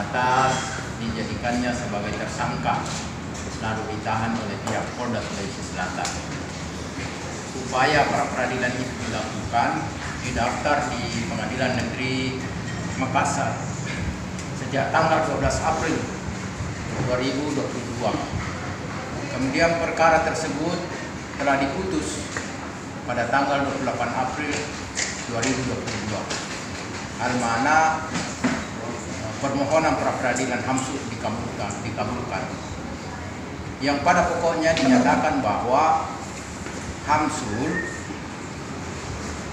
atas dijadikannya sebagai tersangka lalu ditahan oleh pihak Polda Sulawesi Selatan. Upaya pra peradilan itu dilakukan didaftar di Pengadilan Negeri Makassar sejak tanggal 12 April 2022. Kemudian perkara tersebut telah diputus pada tanggal 28 April 2022. Hal mana permohonan pra peradilan Hamsul dikabulkan. Yang pada pokoknya dinyatakan bahwa Hamsul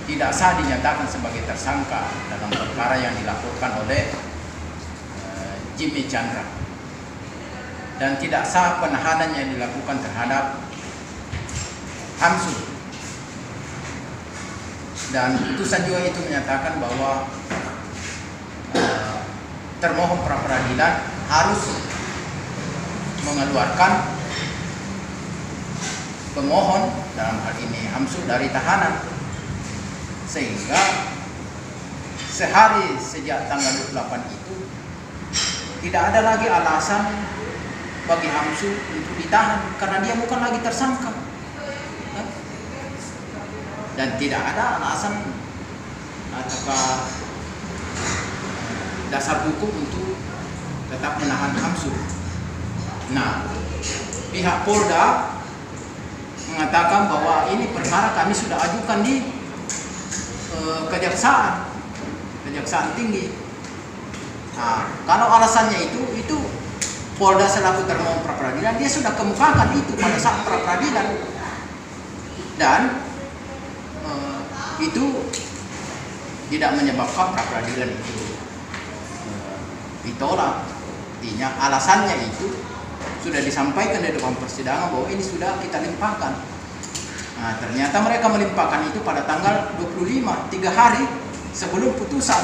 tidak sah dinyatakan sebagai tersangka dalam perkara yang dilakukan oleh Jimmy Chandra, dan tidak sah penahanan yang dilakukan terhadap Hamsul. Dan putusan juga itu menyatakan bahwa termohon pra peradilan harus mengeluarkan pemohon, dalam hal ini Hamsul, dari tahanan, sehingga sehari sejak tanggal 28 itu tidak ada lagi alasan bagi Hamsul untuk ditahan karena dia bukan lagi tersangka, dan tidak ada alasan ataukah dasar hukum untuk tetap menahan Hamsul. Nah, pihak Polda mengatakan bahwa ini perkara kami sudah ajukan di kejaksaan tinggi. Nah, kalau alasannya itu Polda selaku termohon pra peradilan, dia sudah kemukakan itu pada saat pra peradilan, dan itu tidak menyebabkan pra peradilan itu ditolak. Artinya alasannya itu sudah disampaikan di depan persidangan bahwa ini sudah kita limpahkan. Nah, ternyata mereka melimpahkan itu pada tanggal 25, 3 hari sebelum putusan.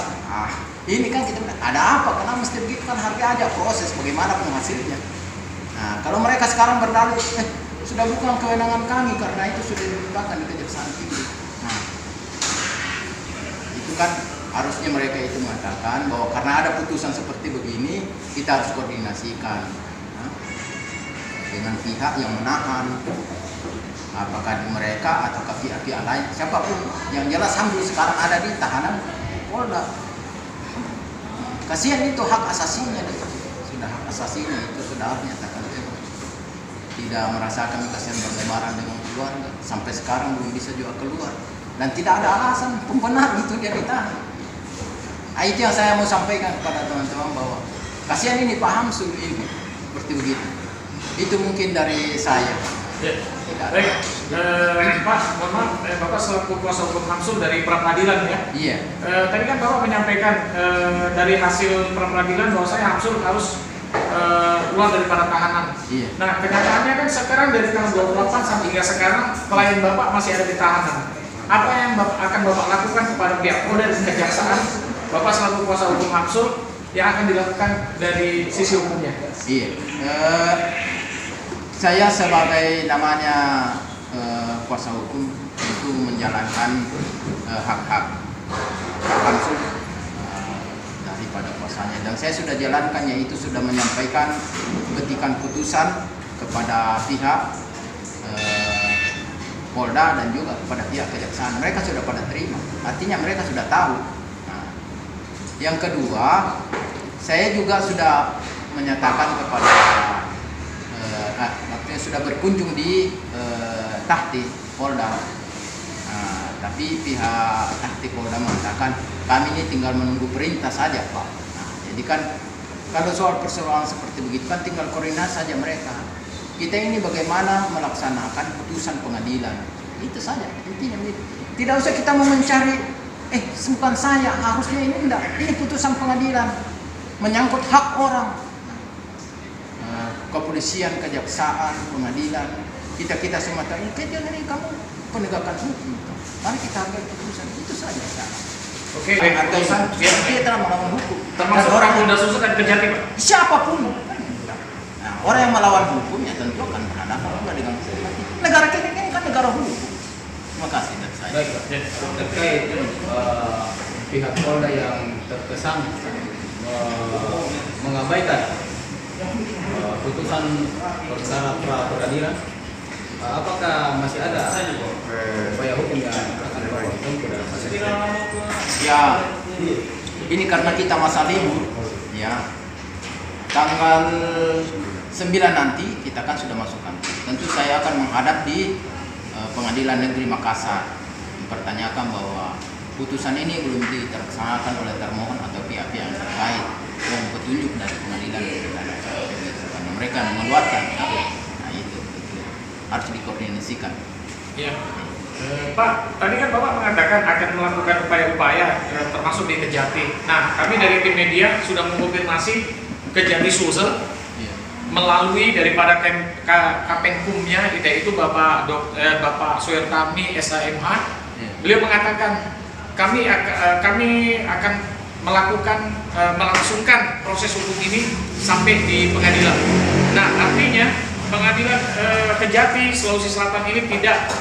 Ini kan kita ada apa? Karena mesti begitu kan, harga aja proses bagaimana penghasilnya. Nah, kalau mereka sekarang berdalih sudah bukan kewenangan kami karena itu sudah dilimpahkan di kejaksaan tinggi. Nah, itu kan harusnya mereka itu mengatakan bahwa karena ada putusan seperti begini kita harus koordinasikan dengan pihak yang menahan, apakah mereka atau pihak-pihak lain, siapapun. Yang jelas Hamsul sekarang ada di tahanan Polda. Kasihan, itu hak asasinya, sudah hak asasinya, itu sudah harus nyatakan bebas. Tidak merasa kami kasihan berlebaran dengan keluarga, sampai sekarang belum bisa juga keluar, dan tidak ada alasan pembenar untuk dia ditahan. Itu yang saya mau sampaikan kepada teman-teman, bahwa kasihan ini Pak Hamsul ini seperti begitu. Itu mungkin dari saya. Ya. Baik, Pak, mohon maaf, Bapak selaku kuasa hukum Hamsul dari pra peradilan ya. Iya. Tadi kan Bapak menyampaikan dari hasil pra peradilan bahwa saya Hamsul harus keluar daripada tahanan. Iya. Nah, kenyataannya kan sekarang dari tanggal 28 sampai hingga sekarang klien Bapak masih ada di tahanan. Apa yang akan Bapak lakukan kepada pihak Polda dan kejaksaan, Bapak selaku kuasa hukum Hamsul, yang akan dilakukan dari sisi hukumnya? Iya. Saya sebagai namanya kuasa hukum itu menjalankan hak-hak Hamsul daripada kuasanya, dan saya sudah jalankannya, itu sudah menyampaikan petikan putusan kepada pihak Polda dan juga kepada pihak kejaksaan. Mereka sudah pada terima, artinya mereka sudah tahu. Nah, yang kedua, saya juga sudah menyatakan kepada artinya sudah berkunjung di Tahti Polda. Tapi pihak Tahti Polda mengatakan kami ini tinggal menunggu perintah saja, Pak. Jadi kan kalau soal persoalan seperti begitu kan tinggal koordinasi saja mereka. Kita ini bagaimana melaksanakan putusan pengadilan, itu saja intinya. Tidak usah kita mau mencari bukan saya, harusnya ini enggak, ini putusan pengadilan menyangkut hak orang. Kepolisian, kejaksaan, pengadilan, kita semua tahu. Jangan kamu penegakan hukum. Mari kita ambil putusan, itu saja. Oke, putusan kita melawan hukum. Termasuk orang Polda Sulsel dan Kejati, Pak. Siapapun. Nah, orang yang melawan hukumnya tentu akan berhadapan juga dengan hukum. Negara kita ini kan negara hukum. Terima kasih dari saya. Baik, Pak. Terkait pihak Polda yang terkesan mengabaikan putusan perkara pra peradilan, apakah masih ada upaya hukum yang akan dilakukan dalam hal ini? Ya, ini karena kita masa libur, ya. Tanggal 9 nanti kita kan sudah masuk kantor. Tentu saya akan menghadap di Pengadilan Negeri Makassar, mempertanyakan bahwa putusan ini belum dilaksanakan oleh termohon atau pihak-pihak yang terkait. Mohon petunjuk dari pengadilan karena mereka mengeluarkan. Nah itu harus dikoordinasikan. Ya. Pak, tadi kan Bapak mengatakan akan melakukan upaya-upaya termasuk di Kejati. Nah, kami dari tim media sudah mengonfirmasi Kejati Sulsel melalui daripada Kapenkumnya, yaitu Bapak Suhertami SHMH. Beliau mengatakan kami akan melangsungkan proses hukum ini sampai di pengadilan. Nah, artinya pengadilan Kejati Sulawesi Selatan ini tidak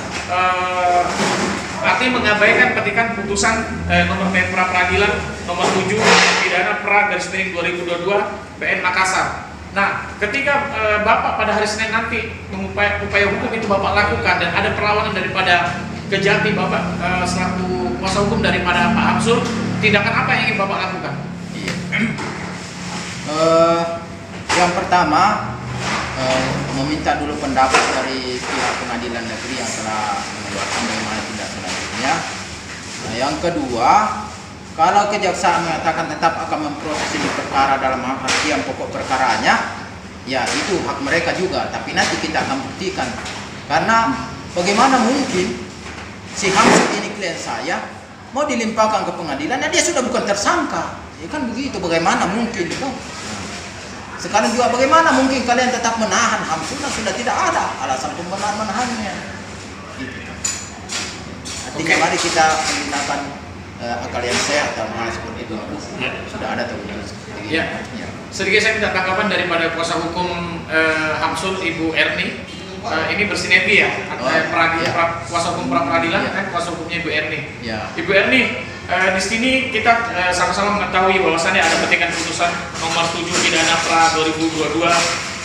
artinya mengabaikan petikan putusan nomor pra peradilan nomor 7 pidana pra garis miring 2022 PN Makassar. Nah, ketika Bapak pada hari Senin nanti upaya hukum itu Bapak lakukan dan ada perlawanan daripada Kejati, Bapak selaku kuasa hukum daripada Pak Hamsul, tindakan apa yang ingin Bapak lakukan? Iya. Yang pertama, meminta dulu pendapat dari pihak pengadilan negeri yang telah mengeluarkan bagaimana tindak selanjutnya. Nah, yang kedua, kalau kejaksaan mengatakan tetap akan memproses ini perkara dalam hakiam pokok perkaranya, ya itu hak mereka juga. Tapi nanti kita akan buktikan. Karena bagaimana mungkin si Hamsul ini klien saya mau dilimpahkan ke pengadilan, nah dia sudah bukan tersangka. Ya kan begitu, bagaimana mungkin itu? Sekarang juga bagaimana mungkin kalian tetap menahan Hamsul, sudah tidak ada alasan pembenaran menahannya. Gitu. Artinya mari kita menggunakan akal yang sehat dalam hal seperti itu. Sudah ada tuh. Ya. Sedikit saya minta tanggapan daripada kuasa hukum Hamsul, Ibu Erni. Ini bersinergi ya, kuasa hukum pra peradilan dan kuasa hukumnya Ibu Erni. Ya. Ibu Erni, di sini kita sama-sama mengetahui bahwasannya ada petikan putusan nomor 7 pidana pra 2022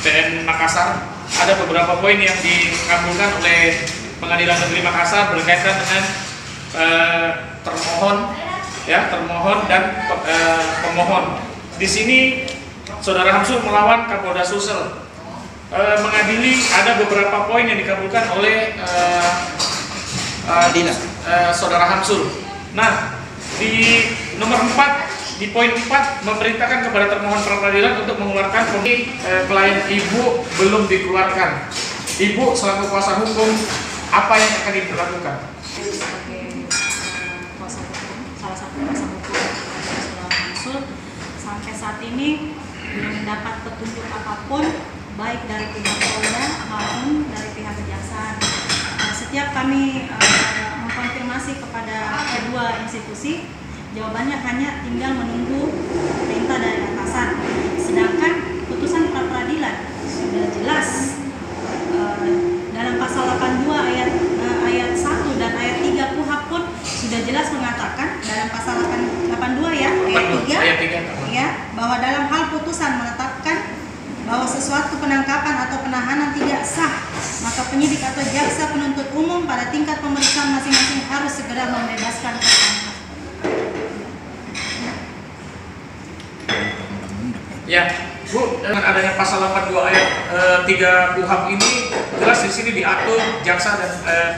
PN Makassar. Ada beberapa poin yang dikabulkan oleh Pengadilan Negeri Makassar berkaitan dengan termohon dan pemohon. Di sini Saudara Hamsul melawan Kapolda Sulsel, mengadili ada beberapa poin yang dikabulkan oleh Saudara Hamsul. Nah, di nomor 4, di poin 4 memerintahkan kepada termohon pra peradilan untuk mengeluarkan klien Ibu belum dikeluarkan. Ibu selaku kuasa hukum, apa yang akan dilakukan? Sebagai kuasa hukum, salah satu kuasa hukum Saudara Hamsul, sampai saat ini belum mendapat petunjuk apapun baik dari pihak Polda maupun dari pihak kejaksaan. Setiap kami mengkonfirmasi kepada kedua institusi, jawabannya hanya tinggal menunggu perintah dari atasan. Sedangkan putusan pra peradilan sudah jelas dalam pasal 82 ayat 1 dan ayat 3 KUHP pun sudah jelas mengatakan dalam pasal 82 ya ayat 3 ya, bahwa dalam hal putusan menetapkan bahwa sesuatu penangkapan atau penahanan tidak sah, maka penyidik atau jaksa penuntut umum pada tingkat pemeriksaan masing-masing harus segera membebaskan tersangka. Ya, Bu, dengan adanya pasal 82 ayat 3 KUHP ini jelas di sini diatur jaksa dan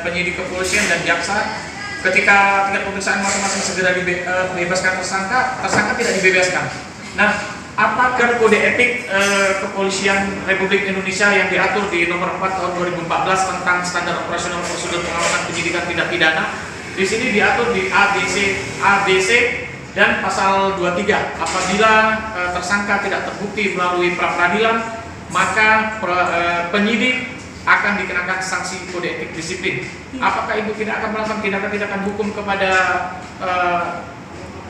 penyidik kepolisian dan jaksa ketika tingkat pemeriksaan masing-masing segera dibebaskan tersangka tidak dibebaskan. Nah, apakah kode etik kepolisian Republik Indonesia yang diatur di nomor 4 tahun 2014 tentang standar operasional prosedur pengawasan penyidikan tindak pidana, di sini diatur di ABC dan pasal 23, apabila tersangka tidak terbukti melalui pra peradilan, maka penyidik akan dikenakan sanksi kode etik disiplin. Apakah Ibu tidak akan melakukan tindakan-tindakan hukum kepada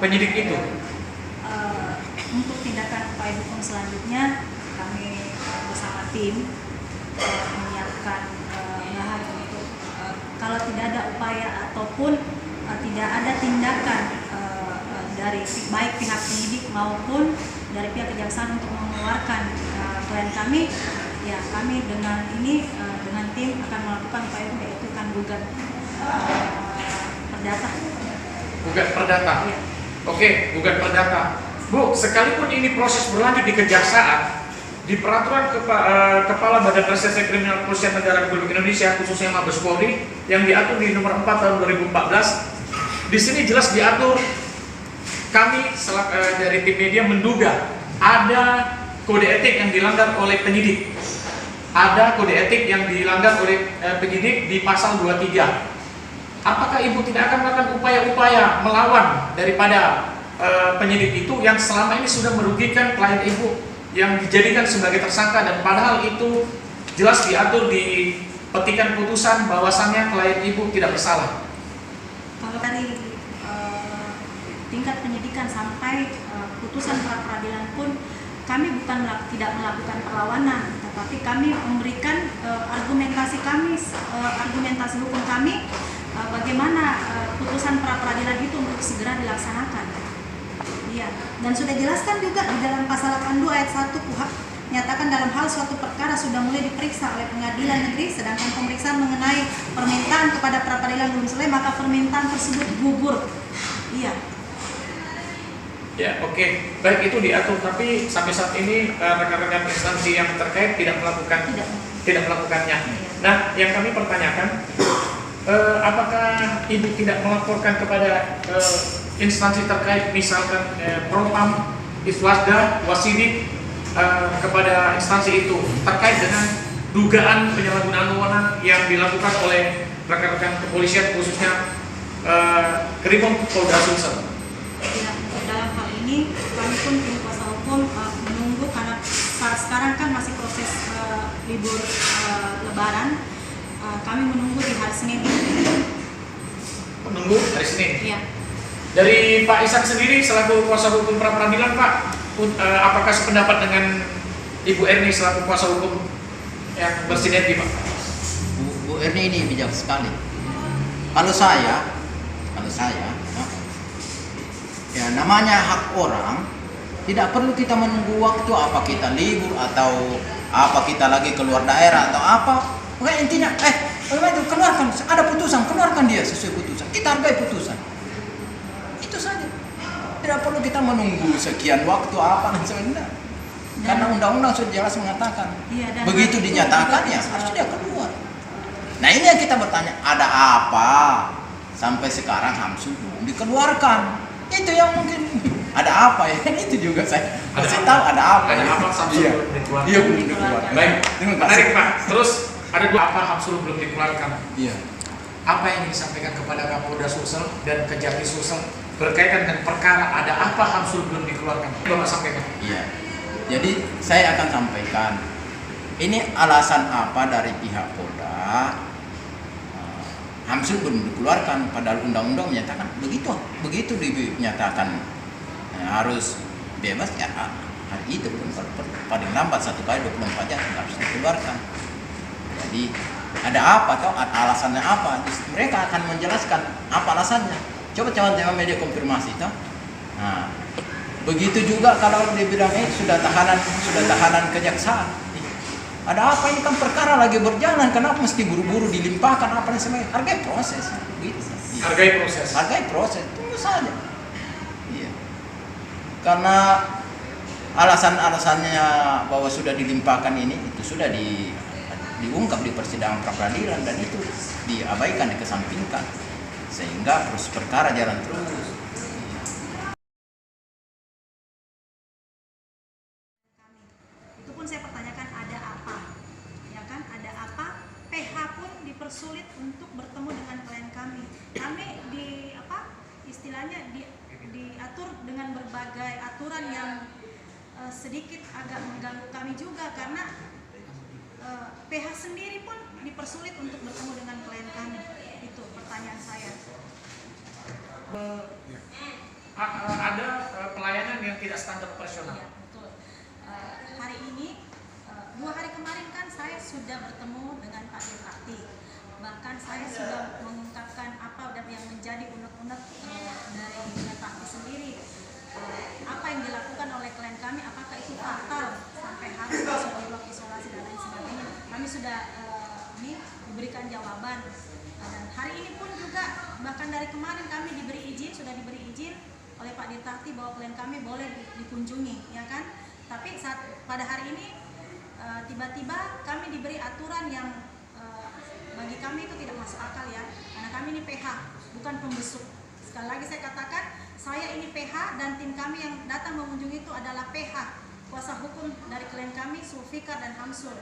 penyidik itu? Untuk tindakan upaya hukum selanjutnya, kami bersama tim menyiapkan bahan untuk kalau tidak ada upaya ataupun tidak ada tindakan dari baik pihak penyidik maupun dari pihak kejaksaan untuk mengeluarkan klien kami, ya kami dengan ini dengan tim akan melakukan upaya hukum, yaitu akan gugat perdata. Gugat perdata. Iya. Oke, gugat perdata. Bu, sekalipun ini proses berlanjut di kejaksaan, di peraturan Kepala Badan Reserse Kriminal Kepolisian Negara Republik Indonesia, khususnya Mabes Polri, yang diatur di nomor 4 tahun 2014, di sini jelas diatur, kami dari tim media menduga ada kode etik yang dilanggar oleh penyidik. Ada kode etik yang dilanggar oleh penyidik di pasal 23. Apakah Ibu tidak akan melakukan upaya-upaya melawan daripada penyidik itu yang selama ini sudah merugikan klien Ibu yang dijadikan sebagai tersangka, dan padahal itu jelas diatur di petikan putusan bahwasannya klien Ibu tidak bersalah? Kalau dari tingkat penyidikan sampai putusan pra peradilan pun kami tidak melakukan perlawanan, tetapi kami memberikan argumentasi hukum kami, bagaimana putusan pra peradilan itu untuk segera dilaksanakan. Iya, dan sudah jelaskan juga di dalam pasal 82 ayat 1 KUHP, nyatakan dalam hal suatu perkara sudah mulai diperiksa oleh pengadilan negeri, sedangkan pemeriksaan mengenai permintaan kepada pra peradilan belum selesai, maka permintaan tersebut gugur. Iya. Ya, oke. Baik, itu diatur, tapi sampai saat ini rekan-rekan instansi yang terkait tidak melakukannya. Nah, yang kami pertanyakan, apakah Ibu tidak melaporkan kepada instansi terkait, misalkan Propam, Iswasda, Wasidik, kepada instansi itu terkait dengan dugaan penyalahgunaan wewenang yang dilakukan oleh rekan-rekan kepolisian, khususnya Krimpolri Polda Sulsel? Ya, dalam hal ini kami pun tim kuasa hukum menunggu, karena saat sekarang kan masih proses libur Lebaran. Kami menunggu di hari Senin ini. Menunggu hari Senin? Iya. Dari Pak Isan sendiri selaku kuasa hukum pra peradilan, Pak, apakah sependapat dengan Ibu Erni selaku kuasa hukum yang bersinergi, Pak? Bu Erni ini bijak sekali. Kalau saya, ya namanya hak orang, tidak perlu kita menunggu waktu apa kita libur atau apa kita lagi keluar daerah atau apa. Pokoknya intinya, bagaimana itu, keluarkan, ada putusan, keluarkan dia sesuai putusan. Kita hargai putusan. Itu saja. Tidak perlu kita menunggu sekian waktu apa dan sebagainya. Karena undang-undang sudah jelas mengatakan, begitu dinyatakan ya harus dia keluar. Nah ini yang kita bertanya, ada apa sampai sekarang Hamsul belum dikeluarkan? Itu yang mungkin ada apa ya? Itu juga saya masih tahu ada apa. Ada apa Hamsul belum dikeluarkan? Iya, belum dikeluarkan. Baik, terima kasih. menarik, Pak. Terus ada dua, apa Hamsul belum dikeluarkan? Iya. Apa yang disampaikan kepada Kapolda Sulsel dan Kejati Sulsel berkaitan dengan perkara ada apa Hamsul belum dikeluarkan? Bapak sampaikan. Iya. Jadi saya akan sampaikan ini alasan apa dari pihak Polda Hamsul belum dikeluarkan, padahal undang-undang menyatakan begitu dinyatakan harus bebas ya hari itu pun paling lambat 1 kali 24 jam harus dikeluarkan. Jadi ada apa atau alasannya apa? Mereka akan menjelaskan apa alasannya. Coba teman-teman media konfirmasi toh. Nah, begitu juga kalau dia bilang sudah tahanan kejaksaan. Ada apa, ini kan perkara lagi berjalan, kenapa mesti buru-buru dilimpahkan apa dan sebagainya? Hargai proses. Gitu. Iya. Hargai proses. Tunggu saja. Iya. Karena alasan-alasannya bahwa sudah dilimpahkan ini itu sudah diungkap di persidangan pra peradilan dan itu diabaikan, dikesampingkan, sehingga proses perkara jalan terus. Itu pun saya pertanyakan ada apa, ya kan? Ada apa? PH pun dipersulit untuk bertemu dengan klien kami. Kami istilahnya diatur dengan berbagai aturan yang sedikit agak mengganggu kami juga, karena PH sendiri pun dipersulit untuk bertemu dengan klien kami. Itu pertanyaan saya. Ada pelayanan yang tidak standar operasional. Ya, betul. Hari ini, 2 hari kemarin kan saya sudah bertemu dengan Pak Dirpati. Bahkan saya sudah mengungkapkan apa yang menjadi unek-unek dari Dirpati sendiri. Apa yang dilakukan oleh klien kami kami apakah itu fatal sampai harus masuk di blok isolasi dan lain sebagainya. Kami sudah diberikan jawaban. Dan hari ini pun juga bahkan dari kemarin kami sudah diberi izin oleh Pak Dirtakti bahwa klien kami boleh dikunjungi, ya kan? Tapi pada hari ini tiba-tiba kami diberi aturan yang bagi kami itu tidak masuk akal ya, karena kami ini PH bukan pembesuk. Sekali lagi saya katakan, saya ini PH dan tim kami yang datang mengunjungi itu adalah PH, kuasa hukum dari klien kami Sulfikar dan Hamsul.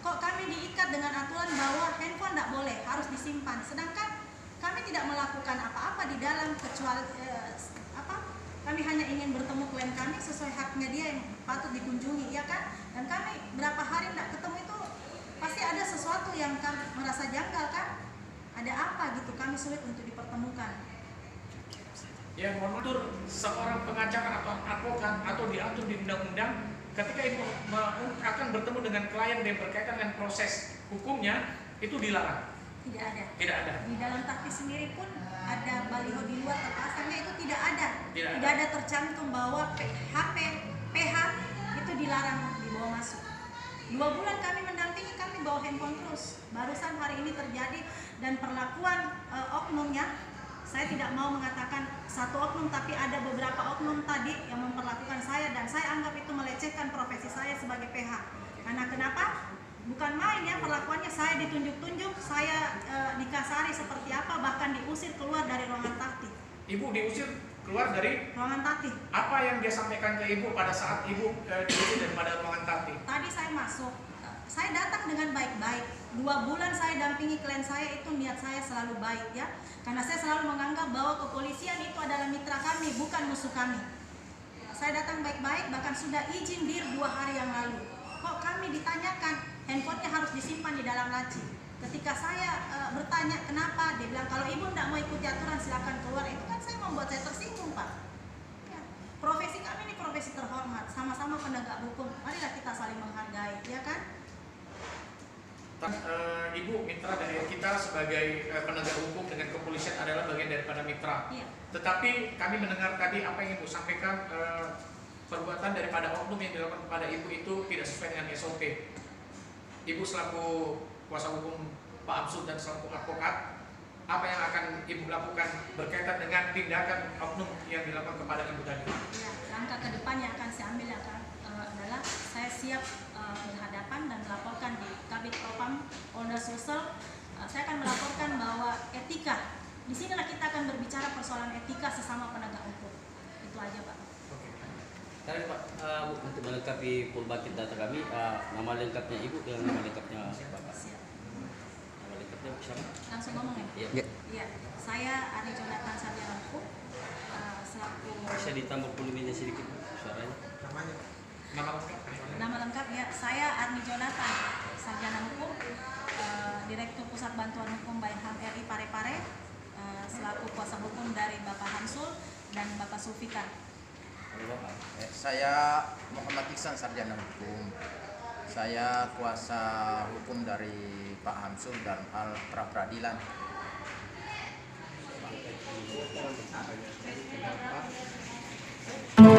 Kok kami diikat dengan aturan bahwa handphone tidak boleh, harus disimpan, sedangkan kami tidak melakukan apa-apa di dalam kecuali kami hanya ingin bertemu klien kami sesuai haknya dia yang patut dikunjungi, ya kan? Dan kami berapa hari tidak ketemu itu pasti ada sesuatu yang kami merasa janggal kan? Ada apa gitu, kami sulit untuk dipertemukan. Ya, menurut seorang pengacara atau advokat atau diatur di undang-undang, ketika ibu akan bertemu dengan klien yang berkaitan dengan proses hukumnya, itu dilarang. Tidak ada. Tidak ada. Di dalam taktis sendiri pun ada baliho di luar terpasangnya, itu tidak ada. Tidak ada tercantum bahwa PH itu dilarang dibawa masuk. 2 bulan kami mendampingi, kami bawa handphone terus. Barusan hari ini terjadi dan perlakuan oknumnya, saya tidak mau mengatakan satu oknum, tapi ada beberapa oknum tadi yang memperlakukan saya dan saya anggap itu melecehkan profesi saya sebagai PH. Karena kenapa? Bukan main ya perlakuannya, saya ditunjuk-tunjuk, saya dikasari seperti apa, bahkan diusir keluar dari ruangan takti. Ibu diusir keluar dari ruangan takti. Apa yang dia sampaikan ke ibu pada saat ibu diusir daripada ruangan takti? Tadi saya masuk, saya datang dengan baik-baik. 2 bulan saya dampingi klien saya, itu niat saya selalu baik ya. Karena saya selalu menganggap bahwa kepolisian itu adalah mitra kami, bukan musuh kami. Saya datang baik-baik, bahkan sudah izin dir 2 hari yang lalu. Kok kami ditanyakan handphonenya harus disimpan di dalam laci. Ketika saya bertanya kenapa, dia bilang kalau ibu tidak mau ikuti aturan silakan keluar. Itu kan saya membuat saya tersinggung, Pak. Ya, profesi kami ini profesi terhormat, sama-sama penegak hukum. Marilah kita saling menghargai, ya kan? Ibu, mitra dari kita sebagai penegak hukum dengan kepolisian adalah bagian daripada mitra. Iya. Tetapi kami mendengar tadi apa yang ibu sampaikan, perbuatan daripada oknum yang dilakukan kepada ibu itu tidak sesuai dengan SOP. Ibu selaku kuasa hukum Pak Hamsul dan selaku advokat, apa yang akan ibu lakukan berkaitan dengan tindakan oknum yang dilakukan kepada ibu tadi? Ya, langkah ke depan yang akan saya ambil adalah saya siap berhadapan dan melaporkan di Kabid Propam Polda Sulsel. Saya akan melaporkan bahwa etika, di sinilah kita akan berbicara persoalan etika sesama penegak hukum. Itu aja, Pak. Sekarang Pak, untuk melengkapi full bucket data kami, nama lengkapnya Ibu dan nama lengkapnya Bapak. Siap. Nama lengkapnya siapa? Langsung ngomong ya? Iya. Iya. Saya Ani Jonathan Sarjana Hukum, selaku Bisa ditambah volumenya sedikit suaranya. Nama lengkap? nama lengkap ya. Saya Arni Jonathan Sarjana Hukum, Direktur Pusat Bantuan Hukum Bainham RI Parepare, selaku kuasa hukum dari Bapak Hamsul dan Bapak Sulfikar. Saya Muhammad Iksan, sarjana hukum. Saya kuasa hukum dari Pak Hamsul dan hal pra-peradilan. Pak.